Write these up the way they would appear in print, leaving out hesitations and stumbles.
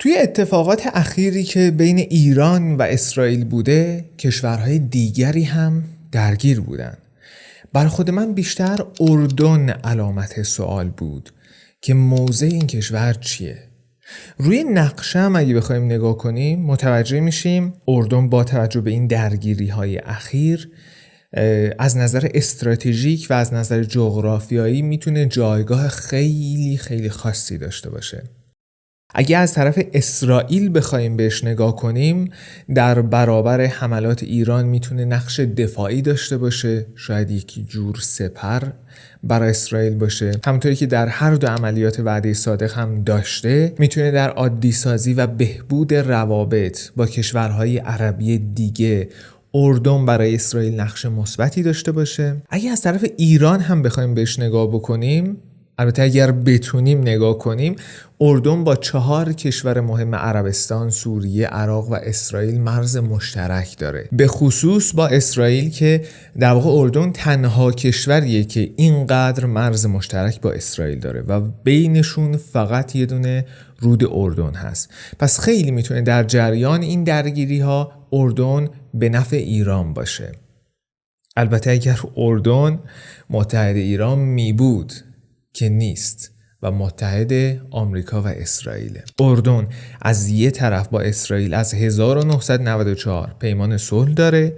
توی اتفاقات اخیری که بین ایران و اسرائیل بوده، کشورهای دیگری هم درگیر بودن. بر خود من بیشتر اردن علامت سوال بود که موضع این کشور چیه؟ روی نقشه هم اگه بخوایم نگاه کنیم متوجه میشیم اردن با توجه به این درگیری‌های اخیر از نظر استراتژیک و از نظر جغرافیایی میتونه جایگاه خیلی خیلی خاصی داشته باشه. اگه از طرف اسرائیل بخوایم بهش نگاه کنیم، در برابر حملات ایران میتونه نقش دفاعی داشته باشه، شاید یکی جور سپر برای اسرائیل باشه. همونطوری که در هر دو عملیات وعده صادق هم داشته، میتونه در عادی سازی و بهبود روابط با کشورهای عربی دیگه اردن برای اسرائیل نقش مثبتی داشته باشه. اگه از طرف ایران هم بخوایم بهش نگاه بکنیم، البته اگر بتونیم نگاه کنیم، اردن با 4 کشور مهم عربستان، سوریه، عراق و اسرائیل مرز مشترک داره. به خصوص با اسرائیل که در واقع اردن تنها کشوریه که اینقدر مرز مشترک با اسرائیل داره و بینشون فقط یه دونه رود اردن هست. پس خیلی میتونه در جریان این درگیری ها اردن به نفع ایران باشه. البته اگر اردن متحد ایران می بود که نیست و متحد آمریکا و اسرائیل. اردن از یه طرف با اسرائیل از 1994 پیمان صلح داره،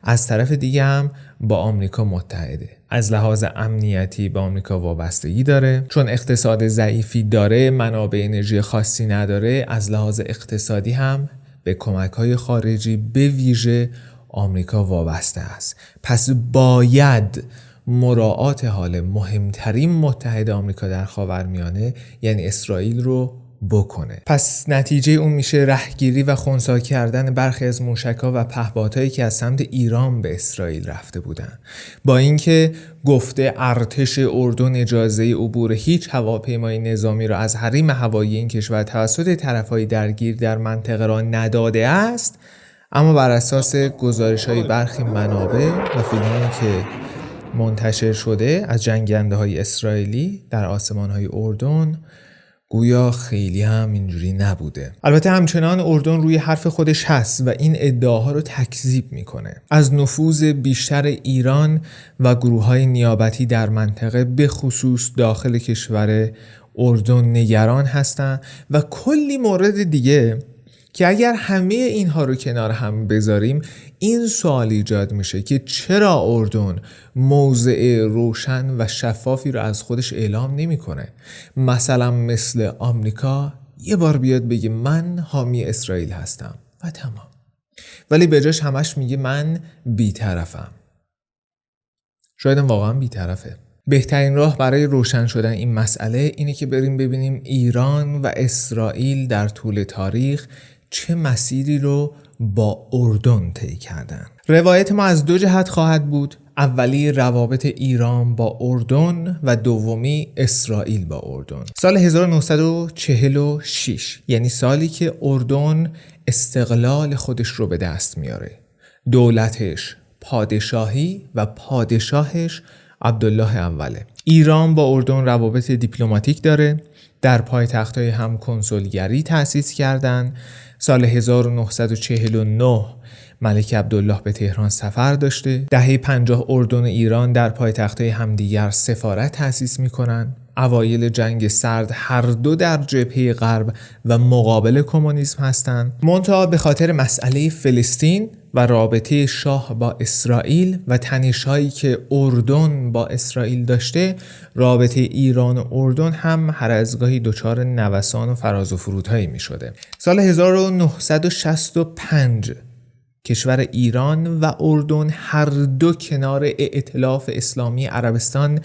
از طرف دیگه هم با آمریکا متحده. از لحاظ امنیتی با آمریکا وابستگی داره، چون اقتصاد ضعیفی داره، منابع انرژی خاصی نداره، از لحاظ اقتصادی هم به کمک‌های خارجی به ویژه آمریکا وابسته است. پس باید مراعات حال مهمترین متحد آمریکا در خاورمیانه یعنی اسرائیل رو بکنه. پس نتیجه اون میشه رهگیری و خنثی کردن برخی از موشک‌ها و پهپادهایی که از سمت ایران به اسرائیل رفته بودن. با اینکه گفته ارتش اردن اجازه عبور هیچ هواپیمای نظامی را از حریم هوایی این کشور توسط طرف‌های درگیر در منطقه را نداده است، اما بر اساس گزارش‌های برخی منابع و فیلمایی که منتشر شده از جنگنده‌های اسرائیلی در آسمان‌های اردن، گویا خیلی هم اینجوری نبوده. البته همچنان اردن روی حرف خودش هست و این ادعاها رو تکذیب میکنه. از نفوذ بیشتر ایران و گروه‌های نیابتی در منطقه به خصوص داخل کشور اردن نگران هستن و کلی مورد دیگه که اگر همه اینها رو کنار هم بذاریم این سوال ایجاد میشه که چرا اردن موضع روشن و شفافی رو از خودش اعلام نمیکنه؟ مثلا مثل آمریکا یه بار بیاد بگه من حامی اسرائیل هستم و تمام، ولی به جاش همش میگه من بی‌طرفم. شاید واقعا بی‌طرفه. بهترین راه برای روشن شدن این مسئله اینه که بریم ببینیم ایران و اسرائیل در طول تاریخ چه مسیری رو با اردن طی کردن. روایت ما از 2 جهت خواهد بود. اولی روابط ایران با اردن و دومی اسرائیل با اردن. سال 1946 یعنی سالی که اردن استقلال خودش رو به دست میاره. دولتش پادشاهی و پادشاهش عبدالله اوله. ایران با اردن روابط دیپلماتیک داره. در پایتخت‌های هم کنسولگری تأسیس کردند. سال 1949 ملک عبدالله به تهران سفر داشته. دهه 50 اردن و ایران در پایتخت‌های همدیگر سفارت تأسیس می‌کنند. اوایل جنگ سرد هر دو در جبهه غرب و مقابل کمونیسم هستند. منتها به خاطر مسئله فلسطین و رابطه شاه با اسرائیل و تنش‌هایی که اردن با اسرائیل داشته، رابطه ایران و اردن هم هر از گاهی دچار نوسان و فراز و فرودهایی می‌شده. سال 1965 کشور ایران و اردن هر دو کنار ائتلاف اسلامی عربستان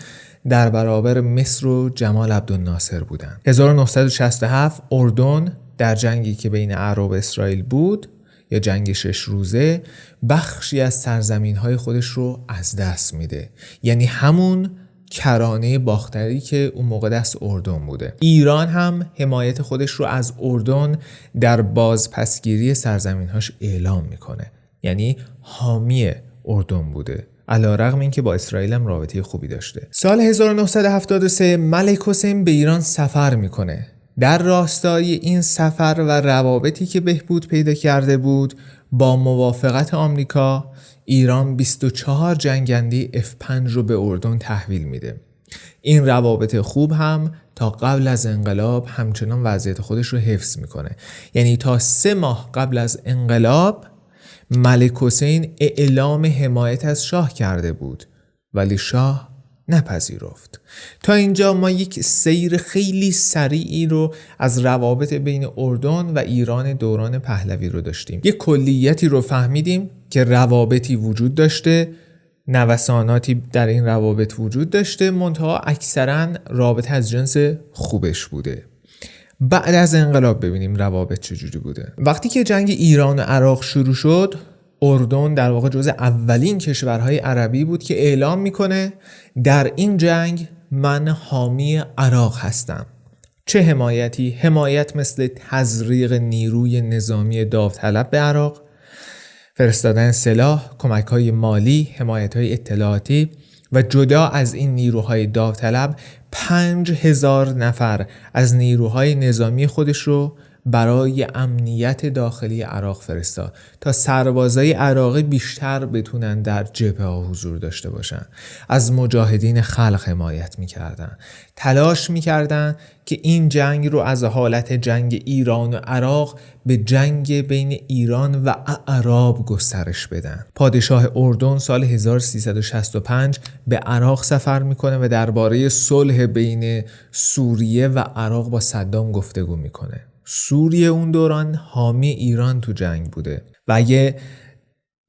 در برابر مصر و جمال عبدالناصر بودند. 1967 اردن در جنگی که بین عرب و اسرائیل بود یا جنگ 6 روزه بخشی از سرزمین‌های خودش رو از دست میده، یعنی همون کرانه باختری که اون موقع دست اردن بوده. ایران هم حمایت خودش رو از اردن در بازپسگیری سرزمین‌هاش اعلام میکنه، یعنی حامی اردن بوده، علی‌رغم اینکه با اسرائیل هم رابطه خوبی داشته. سال 1973 ملک حسین به ایران سفر میکنه. در راستای این سفر و روابطی که بهبود پیدا کرده بود، با موافقت آمریکا ایران 24 جنگنده F5 رو به اردن تحویل میده. این روابط خوب هم تا قبل از انقلاب همچنان وضعیت خودش رو حفظ میکنه. یعنی تا 3 ماه قبل از انقلاب ملک حسین اعلام حمایت از شاه کرده بود ولی شاه نپذیرفت. تا اینجا ما یک سیر خیلی سریعی رو از روابط بین اردن و ایران دوران پهلوی رو داشتیم. یک کلیتی رو فهمیدیم که روابطی وجود داشته، نوساناتی در این روابط وجود داشته، منتها اکثرا رابطه از جنس خوبش بوده. بعد از انقلاب ببینیم روابط چجوری بوده. وقتی که جنگ ایران و عراق شروع شد، اردن در واقع جز اولین کشورهای عربی بود که اعلام میکنه در این جنگ من حامی عراق هستم. چه حمایتی؟ حمایت مثل تزریق نیروی نظامی داوطلب به عراق، فرستادن سلاح، کمک‌های مالی، حمایت‌های اطلاعاتی و جدا از این نیروهای داوطلب 5000 نفر از نیروهای نظامی خودش رو برای امنیت داخلی عراق فرستاد تا سربازای عراقی بیشتر بتونن در جبهه ها حضور داشته باشن. از مجاهدین خلق حمایت میکردن، تلاش میکردن که این جنگ رو از حالت جنگ ایران و عراق به جنگ بین ایران و اعراب گسترش بدن. پادشاه اردن سال 1365 به عراق سفر میکنه و درباره صلح بین سوریه و عراق با صدام گفتگو میکنه. سوریه اون دوران حامی ایران تو جنگ بوده و اگه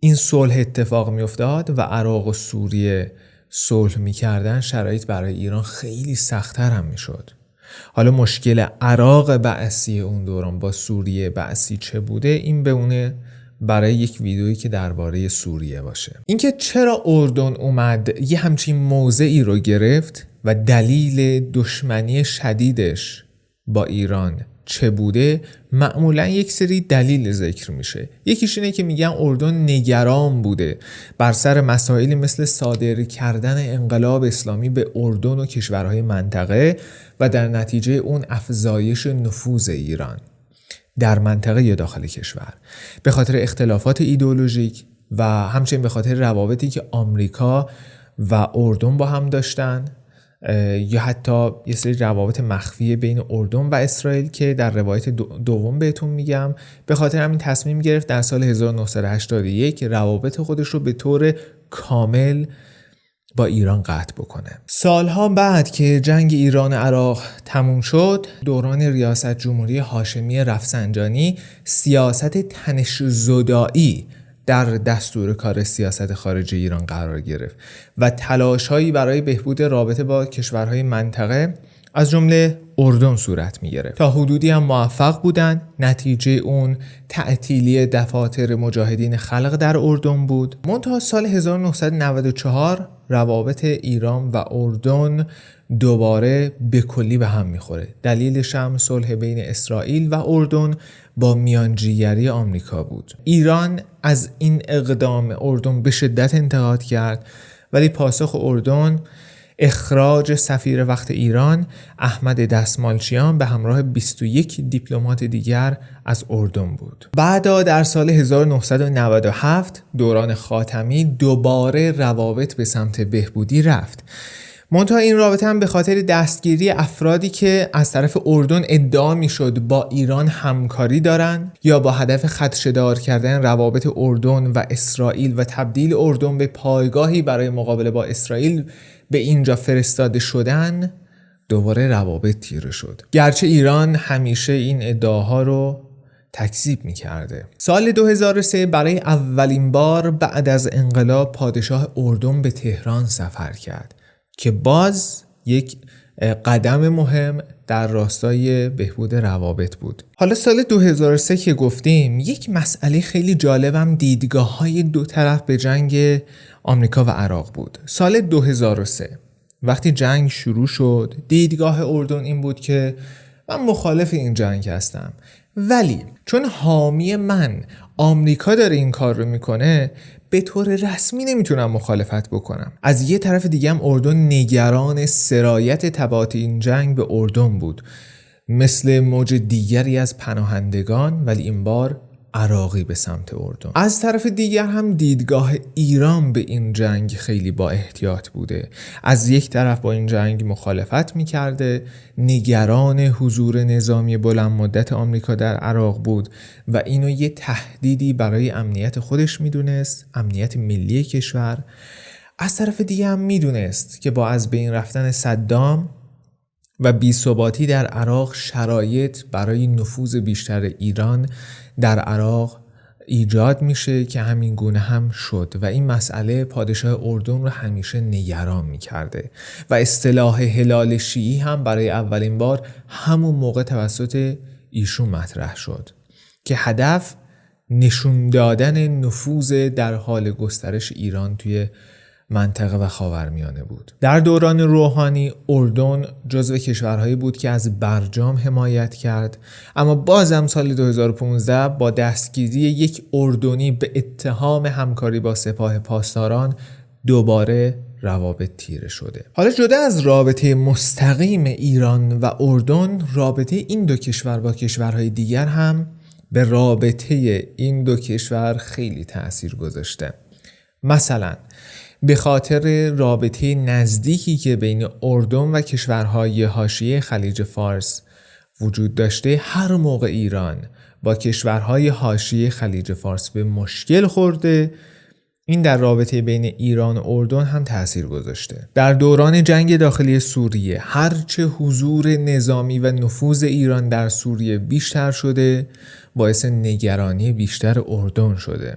این صلح اتفاق میافتاد و عراق و سوریه صلح میکردن، شرایط برای ایران خیلی سخت‌تر هم میشد. حالا مشکل عراق بعثی اون دوران با سوریه بعثی چه بوده، این بمونه برای یک ویدئویی که درباره سوریه باشه. اینکه چرا اردن اومد یه همچین موضعی رو گرفت و دلیل دشمنی شدیدش با ایران چه بوده، معمولا یک سری دلیل ذکر میشه. یکیش اینه که میگن اردن نگران بوده بر سر مسائلی مثل صادر کردن انقلاب اسلامی به اردن و کشورهای منطقه و در نتیجه اون افزایش نفوذ ایران در منطقه یا داخل کشور، به خاطر اختلافات ایدئولوژیک و همچنین به خاطر روابطی که آمریکا و اردن با هم داشتن، یا حتی یه سری روابط مخفی بین اردن و اسرائیل که در روایت دوم بهتون میگم. به خاطر همین تصمیم گرفت در سال 1981 روابط خودش رو به طور کامل با ایران قطع بکنه. سالها بعد که جنگ ایران و عراق تموم شد، دوران ریاست جمهوری هاشمی رفسنجانی، سیاست تنش زدایی در دستور کار سیاست خارجی ایران قرار گرفت و تلاش‌هایی برای بهبود رابطه با کشورهای منطقه از جمله اردن صورت می‌گرفت. تا حدودی هم موفق بودند. نتیجه اون تعطیلی دفاتر مجاهدین خلق در اردن بود. منتها سال 1994 روابط ایران و اردن دوباره به کلی به هم میخوره. دلیلش هم صلح بین اسرائیل و اردن با میانجیگری آمریکا بود. ایران از این اقدام اردن به شدت انتقاد کرد، ولی پاسخ اردن اخراج سفیر وقت ایران احمد دستمالچیان به همراه 21 دیپلمات دیگر از اردن بود. بعدا در سال 1997 دوران خاتمی دوباره روابط به سمت بهبودی رفت. منتها این رابطه هم به خاطر دستگیری افرادی که از طرف اردن ادعا میشد با ایران همکاری دارن یا با هدف خدشه‌دار کردن روابط اردن و اسرائیل و تبدیل اردن به پایگاهی برای مقابله با اسرائیل به اینجا فرستاده شدن، دوباره روابط تیره شد. گرچه ایران همیشه این ادعاها رو تکذیب می‌کرده. سال 2003 برای اولین بار بعد از انقلاب پادشاه اردن به تهران سفر کرد که باز یک قدم مهم در راستای بهبود روابط بود. حالا سال 2003 که گفتیم، یک مسئله خیلی جالبم دیدگاه‌های دو طرف به جنگ آمریکا و عراق بود. سال 2003 وقتی جنگ شروع شد، دیدگاه اردن این بود که من مخالف این جنگ هستم، ولی چون حامی من آمریکا داره این کار رو میکنه، به طور رسمی نمیتونم مخالفت بکنم. از یه طرف دیگه هم اردن نگران سرایت تبعات این جنگ به اردن بود مثل موج دیگری از پناهندگان، ولی این بار عراقی به سمت اردن. از طرف دیگر هم دیدگاه ایران به این جنگ خیلی با احتیاط بوده. از یک طرف با این جنگ مخالفت می‌کرده، نگران حضور نظامی بلند مدت آمریکا در عراق بود و اینو یه تهدیدی برای امنیت خودش میدونست، امنیت ملی کشور. از طرف دیگه هم میدونست که با از بین رفتن صدام و بی‌ثباتی در عراق شرایط برای نفوذ بیشتر ایران در عراق ایجاد میشه که همین گونه هم شد و این مسئله پادشاه اردن رو همیشه نگران میکرده و اصطلاح هلال شیعی هم برای اولین بار همون موقع توسط ایشون مطرح شد که هدف نشون دادن نفوذ در حال گسترش ایران توی منطقه و خاورمیانه بود. در دوران روحانی اردن جزو کشورهایی بود که از برجام حمایت کرد، اما بازم سال 2015 با دستگیری یک اردنی به اتهام همکاری با سپاه پاسداران دوباره روابط تیره شده. حالا جدا از رابطه مستقیم ایران و اردن، رابطه این دو کشور با کشورهای دیگر هم به رابطه این دو کشور خیلی تأثیر گذاشته. مثلا به خاطر رابطه نزدیکی که بین اردن و کشورهای حاشیه خلیج فارس وجود داشته، هر موقع ایران با کشورهای حاشیه خلیج فارس به مشکل خورده، این در رابطه بین ایران و اردن هم تأثیر گذاشته. در دوران جنگ داخلی سوریه هرچه حضور نظامی و نفوذ ایران در سوریه بیشتر شده، باعث نگرانی بیشتر اردن شده.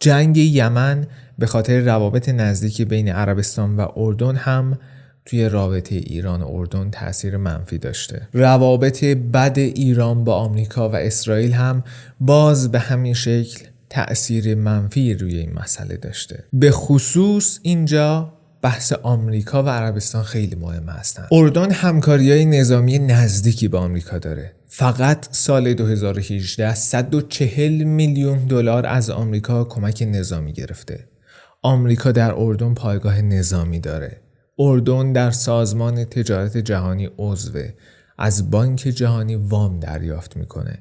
جنگ یمن به خاطر روابط نزدیکی بین عربستان و اردن هم توی رابطه ایران و اردن تأثیر منفی داشته. روابط بد ایران با آمریکا و اسرائیل هم باز به همین شکل تأثیر منفی روی این مسئله داشته. به خصوص اینجا بحث آمریکا و عربستان خیلی مهم هستن. اردن همکاری‌های نظامی نزدیکی با آمریکا داره. فقط سال 2018 $140 میلیون از آمریکا کمک نظامی گرفته. آمریکا در اردن پایگاه نظامی داره. اردن در سازمان تجارت جهانی عضوه، از بانک جهانی وام دریافت میکنه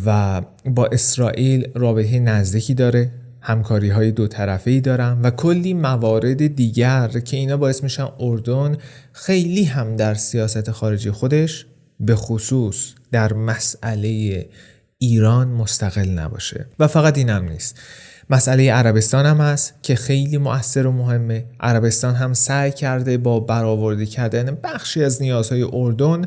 و با اسرائیل رابطه نزدیکی داره، همکاری های دو طرفه‌ای دارن و کلی موارد دیگر که اینا باعث میشن اردن خیلی هم در سیاست خارجی خودش به خصوص در مسئله ایران مستقل نباشه. و فقط این هم نیست، مسئله عربستان هم هست که خیلی مؤثر و مهمه. عربستان هم سعی کرده با برآورده کردن بخشی از نیازهای اردن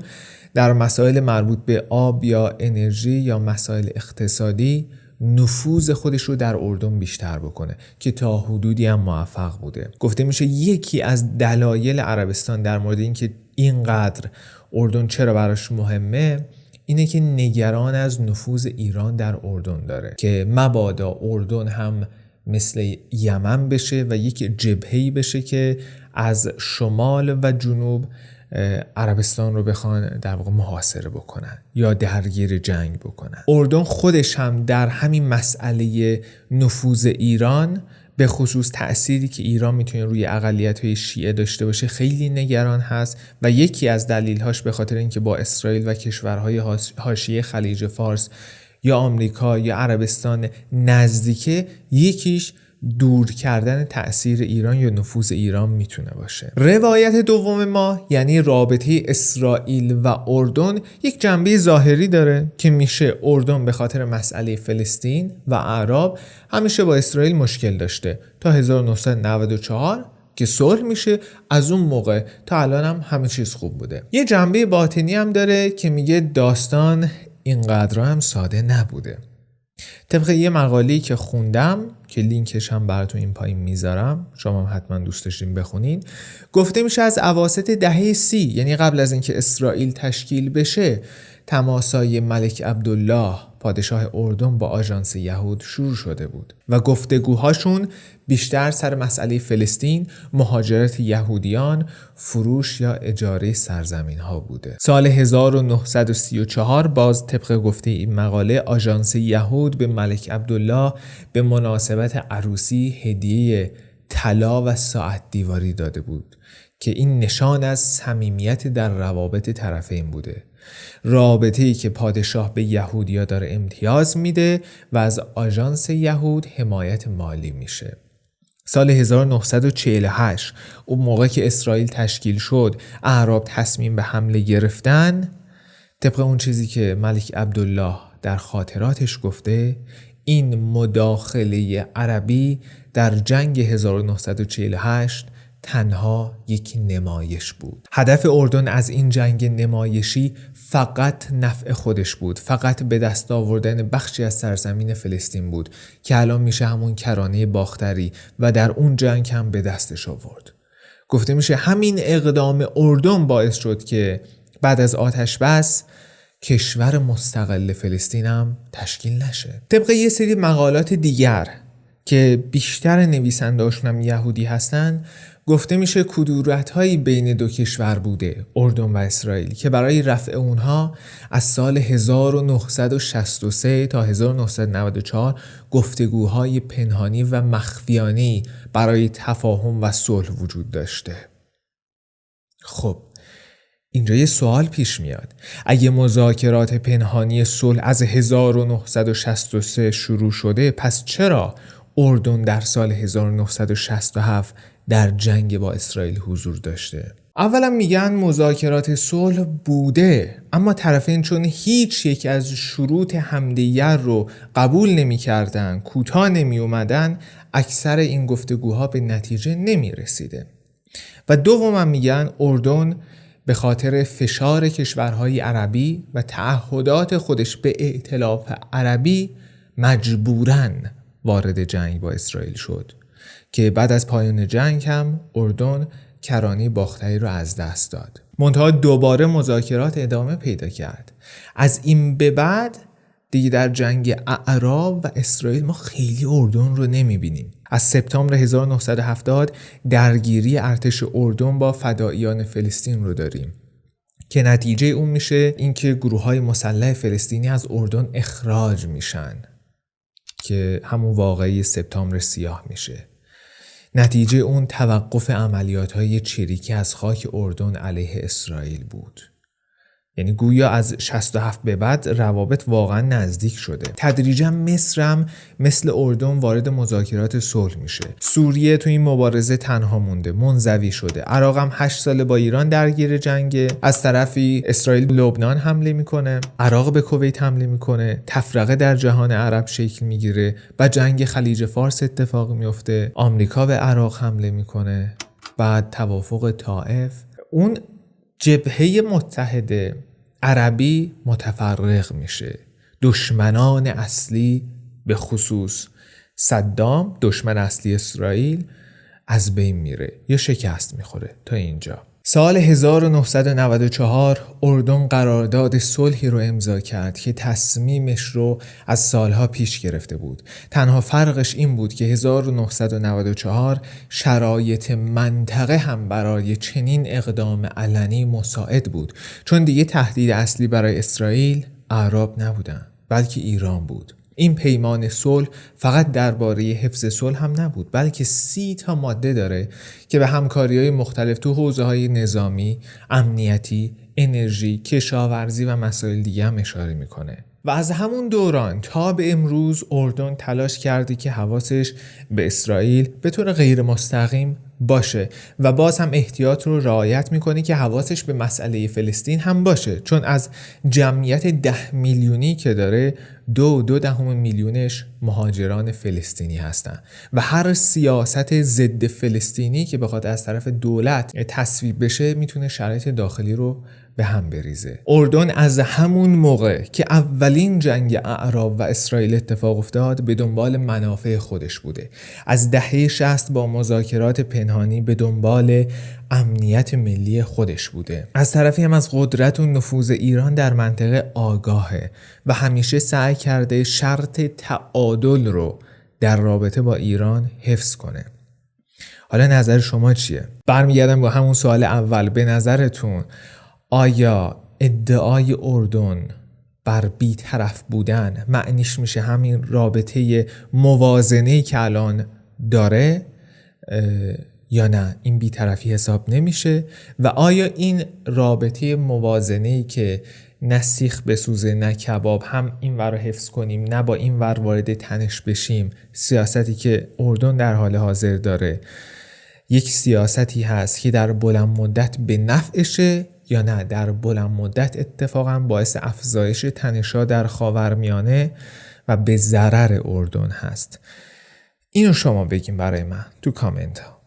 در مسائل مربوط به آب یا انرژی یا مسائل اقتصادی نفوذ خودش رو در اردن بیشتر بکنه که تا حدودی هم موفق بوده. گفته میشه یکی از دلایل عربستان در مورد اینکه اینقدر اردن چرا براش مهمه اینه که نگران از نفوذ ایران در اردن داره که مبادا اردن هم مثل یمن بشه و یک جبهه‌ای بشه که از شمال و جنوب عربستان رو بخوان در واقع محاصره بکنن یا درگیر جنگ بکنن. اردن خودش هم در همین مسئله نفوذ ایران به خصوص تأثیری که ایران میتونه روی اقلیت‌های شیعه داشته باشه خیلی نگران هست و یکی از دلیل‌هاش به خاطر اینکه با اسرائیل و کشورهای حاشیه خلیج فارس یا آمریکا یا عربستان نزدیکه، یکیش دور کردن تأثیر ایران یا نفوذ ایران میتونه باشه. روایت دوم ما یعنی رابطه اسرائیل و اردن یک جنبه ظاهری داره که میشه اردن به خاطر مسئله فلسطین و اعراب همیشه با اسرائیل مشکل داشته تا 1994 که صلح میشه. از اون موقع تا الان هم همه چیز خوب بوده. یه جنبه باطنی هم داره که میگه داستان اینقدر هم ساده نبوده. طبق یه مقاله‌ای که خوندم که لینکش هم براتون این پایین میذارم، شما هم حتما دوست داشتین بخونین، گفته میشه از اواسط دهه 30 یعنی قبل از اینکه اسرائیل تشکیل بشه تماسای ملک عبدالله پادشاه اردن با آژانس یهود شروع شده بود و گفتگوهاشون بیشتر سر مسئله فلسطین، مهاجرت یهودیان، فروش یا اجاره سرزمین ها بوده. سال 1934 باز طبق گفته این مقاله آژانس یهود به ملک عبدالله به مناسبت عروسی هدیه طلا و ساعت دیواری داده بود که این نشان از صمیمیت در روابط طرفین بوده. رابطه‌ای که پادشاه به یهودیا داره امتیاز میده و از آژانس یهود حمایت مالی میشه. سال 1948 اون موقع که اسرائیل تشکیل شد، اعراب تصمیم به حمله گرفتن. طبق اون چیزی که ملک عبدالله در خاطراتش گفته، این مداخله عربی در جنگ 1948 تنها یک نمایش بود. هدف اردن از این جنگ نمایشی فقط نفع خودش بود، فقط به دست آوردن بخشی از سرزمین فلسطین بود که الان میشه همون کرانه باختری و در اون جنگ هم به دستش آورد. گفته میشه همین اقدام اردن باعث شد که بعد از آتش بس کشور مستقل فلسطین هم تشکیل نشه. طبق یه سری مقالات دیگر که بیشتر نویسنده‌هاشون هم یهودی هستن، گفته میشه کدورت‌هایی بین دو کشور بوده، اردن و اسرائیل، که برای رفع اونها از سال 1963 تا 1994 گفتگوهای پنهانی و مخفیانه برای تفاهم و صلح وجود داشته. خب اینجا یه سوال پیش میاد. اگه مذاکرات پنهانی صلح از 1963 شروع شده، پس چرا اردن در سال 1967 در جنگ با اسرائیل حضور داشته؟ اولا میگن مذاکرات صلح بوده، اما طرفین چون هیچ یک از شروط همدیگر رو قبول نمی کردن، کوتاه نمی اومدن، اکثر این گفتگوها به نتیجه نمی رسیده. و دوما میگن اردن به خاطر فشار کشورهای عربی و تعهدات خودش به ائتلاف عربی مجبوراً وارد جنگ با اسرائیل شد که بعد از پایان جنگ هم اردن کرانه باختری رو از دست داد. منتها دوباره مذاکرات ادامه پیدا کرد. از این به بعد دیگه در جنگ اعراب و اسرائیل ما خیلی اردن رو نمیبینیم. از سپتامبر 1970 درگیری ارتش اردن با فداییان فلسطین رو داریم که نتیجه اون میشه اینکه گروه‌های مسلح فلسطینی از اردن اخراج میشن که همون واقعی سپتامبر سیاه میشه. نتیجه اون توقف عملیات‌های چریکی از خاک اردن علیه اسرائیل بود. یعنی گویا از 67 به بعد روابط واقعا نزدیک شده. تدریجا مصر هم مثل اردن وارد مذاکرات صلح میشه. سوریه تو این مبارزه تنها مونده، منزوی شده. عراق هم 8 سال با ایران درگیر جنگه. از طرفی اسرائیل به لبنان حمله میکنه، عراق به کویت حمله میکنه، تفرقه در جهان عرب شکل میگیره و جنگ خلیج فارس اتفاق میفته. آمریکا به عراق حمله میکنه، بعد توافق طائف. اون جبهه متحده عربی متفرق میشه. دشمنان اصلی به خصوص صدام، دشمن اصلی اسرائیل، از بین میره یا شکست میخوره. تا اینجا سال 1994 اردن قرارداد صلحی رو امضا کرد که تصمیمش رو از سالها پیش گرفته بود. تنها فرقش این بود که 1994 شرایط منطقه هم برای چنین اقدام علنی مساعد بود، چون دیگه تهدید اصلی برای اسرائیل اعراب نبودن بلکه ایران بود. این پیمان صلح فقط درباره حفظ صلح هم نبود، بلکه 30 تا ماده داره که به همکاری‌های مختلف تو حوزه‌های نظامی، امنیتی، انرژی، کشاورزی و مسائل دیگه هم اشاره میکنه. و از همون دوران تا به امروز اردن تلاش کرده که حواسش به اسرائیل به طور غیر مستقیم باشه و باز هم احتیاط رو رعایت میکنه که حواسش به مسئله فلسطین هم باشه، چون از جمعیت 10 میلیونی که داره 2.2 میلیونش مهاجران فلسطینی هستن و هر سیاست ضد فلسطینی که بخواد از طرف دولت تصویب بشه میتونه شرایط داخلی رو به هم بریزه. اردن از همون موقع که اولین جنگ اعراب و اسرائیل اتفاق افتاد به دنبال منافع خودش بوده. از دهه 60 با مذاکرات پنهانی به دنبال امنیت ملی خودش بوده. از طرفی هم از قدرت و نفوذ ایران در منطقه آگاهه و همیشه سعی کرده شرط تعادل رو در رابطه با ایران حفظ کنه. حالا نظر شما چیه؟ برمیگردم با همون سوال اول. به نظرتون آیا ادعای اردن بر بی‌طرف بودن معنیش میشه همین رابطه موازنه‌ای که الان داره یا نه این بی‌طرفی حساب نمیشه؟ و آیا این رابطه موازنه‌ای که نه سیخ بسوزه نه کباب، هم این ور رو حفظ کنیم نه با این ور وارد تنش بشیم. سیاستی که اردن در حال حاضر داره یک سیاستی هست که در بلند مدت به نفعشه یا نه در بلند مدت اتفاقا باعث افزایش تنش‌ها در خاورمیانه و به ضرر اردن هست؟ اینو شما بگین برای من تو کامنت ها.